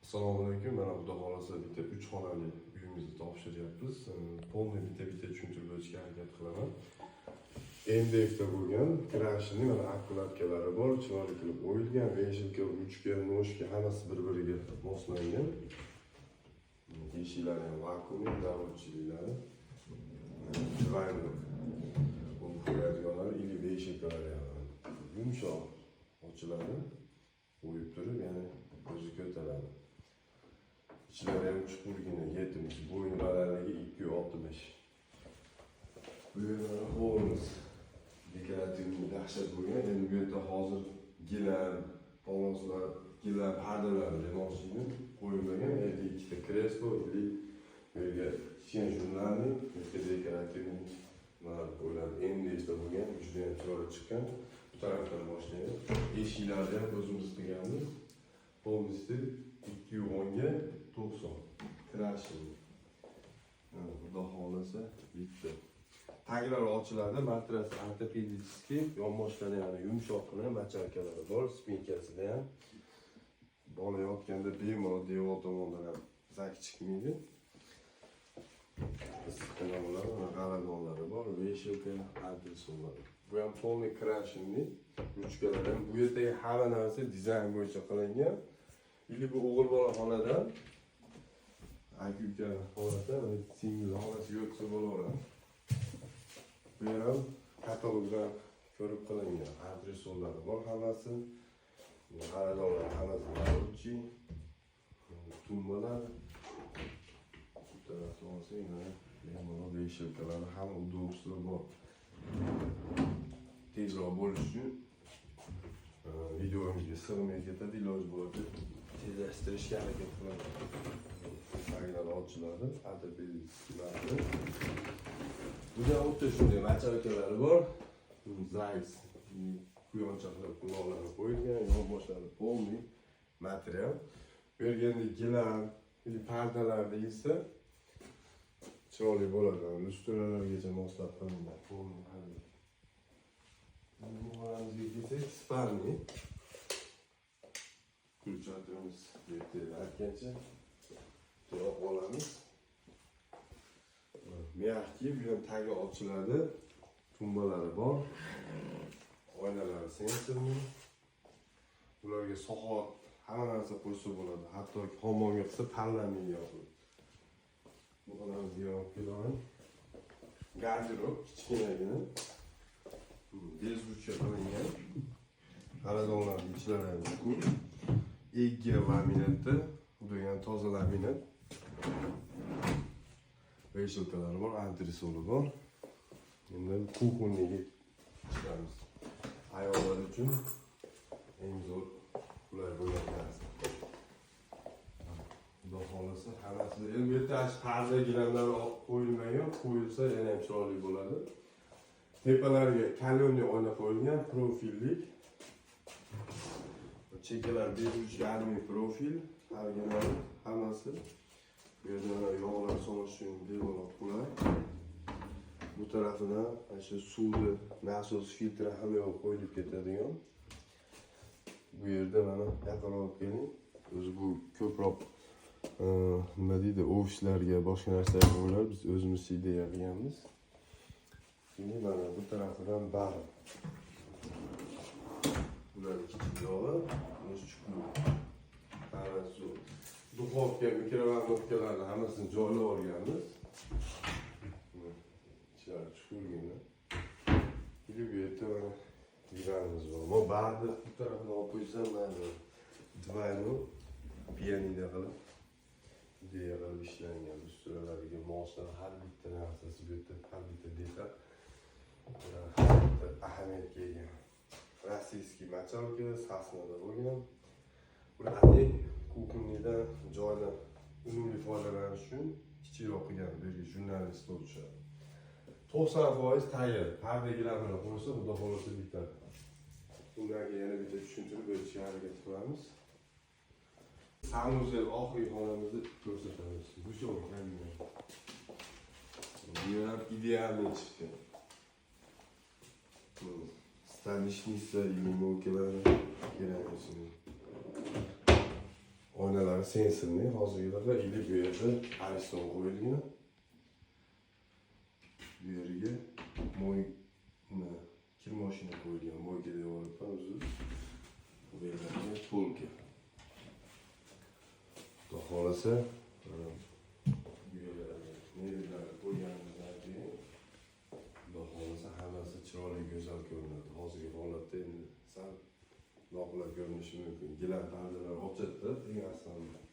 Assalomu alaykum. Mana xudo xolasa bitta 3 xonali uyimizni topshiryapmiz. Polniy bitta tushuntirib o'tishga harakat qilaman. MDFda bo'lgan krashining mana akkumulyatkorlari bor, chiroyli qilib o'yilgan, veshilka, ruchka, noshka hammasi bir-biriga moslangan. Eshiklari ham vakuumli, davrchiklari. Двойной. Bu qo'yadiganlar ili veshilkalari ham yumshoq ochiladi. O'yib turib, ya'ni o'zi ko'taradi. İçlari ham chuqurgina 7 inch, bo'yni balandligi 2.65. Bu yerda hovlimiz dekorativni dahshat bo'lgan. Endi bu yerda hozir gilam, poloslar, gilam, pardalar remontiga qo'yilmagan. Yerda ikkita kreslo, bu yerga kichkina jurnalni, dekorativni mana qo'yiladi. Endi esa bo'lgan, juda ham chiroyli chiqqan. Bu tarafdan boshlaymiz. Eshiklarni ham o'zimiz qilganmiz. Polniy 210 ga 90 krashing. Xudo xolasa bitta. Taglari ochiladi, matras ortopedический, yonboshlari ham yumshoqqina, macharkalari bor, spinkasida ham. Bola yotganda bemalol devor tomondan ham zak chiqmaydi. Issiqxonalar, g'aladonlari bor, veshilka, antresonlari. Bu ham polniy krashingni ruchkalar ham. Bu yerdagi hamma narsa dizayn bo'yicha qilingan. İli bu o'g'il bola xonadan aka-uka xonasi, singil xonasi yo'qsa bo'laveradi. Bu yer ham katalogdan ko'rib qilingan. Antresonlari bor hammasi. G'aladonlar hammasi naruchi, tumbalar. Bu tarafdan olsak, mana bemalol veshilkalar ham udobstvo bor. Tezroq bo'lish uchun videomizga sig'may ketadi, iloji bo'ladi. Tezlashtirishga harakat qilaman. Taglar ochiladi, ortopedическийlarni. Bunda o'ta shunday macharkalari bor. Zayis, quyonchoqlar quloqlari qo'yilgan, yonboshlari polniy material. Bu yerga endi gilam, pardalarda esa chiroyli bo'ladi. Lustralargacha moslab qilingan polniy parda. Bu xoramizga kelsak, spalniy. Kulchatimiz aytgancha to'g'ri olamiz. Miyaqki, bu ham tagi ochiladi. Tumbalari bor. Oynalari sensorli. Ularga soqol hamma narsa qo'ysa bo'ladi. Hatto xonmonga qilsa tanlamaydi yo'q. Bu xonamizga olib kelaman. Garderob kichkinagina. Bezruchka qilingan. G'aladonlarning ichlari ham chuqur. Eggi laminatda, bu degan toza laminat. Veshilkalari bor, antresoli bor. Endi kuxonyaga chiqamiz. Ayollar uchun eng zo'r qulay bo'lgan narsa. Xudo xolasa hammasi. Endi bu yerda parda gilamlar qo'yilmagan, qo'yilsa yana ham chiroyli bo'ladi. Tepalariga kalyonli oyna qo'yilgan, profillik. Chekalar bezruchka profil, hammasi. Bu yerda yog'lar solish uchun bemalol qulay. Bu tarafına shu suvni nasos filtri ham yo'q qo'yilib ketadigan. Bu yerda mana yaqinroq olib keling. O'zi bu ko'proq nima deydi, ovishlarga, boshqa narsalarga qo'yiladi. Biz o'zimiz ideya qilganmiz. Endi mana bu tarafidan bari. Bular kichik yog'i, o'zi chuqur. Hammasi duxovka, mikrovalnovkalarni hammasini joylab olganmiz. Ichlar chuqurgina. Bu yerda mana divanimiz bor. Bu barni bu tarafini olib qo'ysam, mana двойной pianino qilib ideya qilib ishlangan. Ustularga moslar har bitta narsasi bu yerda har bitta detal ahamiyatga ega. Rossiyskiy machalka sasnada bo'lgan. Ularni kuxonyadan joyni unumli foydalanish uchun kichikroq qilgan, bu yerga jurnalist bo'lishadi. 90% tayyor. Parda gilamini qo'ysa, xudo xolasa bitadi. Ularga yana bitta tushuntirib o'tishga harakat qilamiz. Sanuzel oxirgi xonamizni ko'rsatamiz. Bu joy qanday? Bu ham idealniy chiqdi. Stanishniца или мокелары керамичные. Oynalar Eshiklar sensorli, hozirgidaqa ilib bu yerda Ariston qo'yilgan. Bu yerga mo'yni kir mashina qo'yilgan, mo'yga devoribman uzib. Bu yerga polka. Xudo xolasa, bu yerga mebellar qo'yganimizdan keyin Xudo xolasa hammasi chiroyli, go'zal ko'rinadi. Hozirgi holatda endi sal noqulay ko'rinishi mumkin. Gilam panjaralar ochildi, eng asosiysi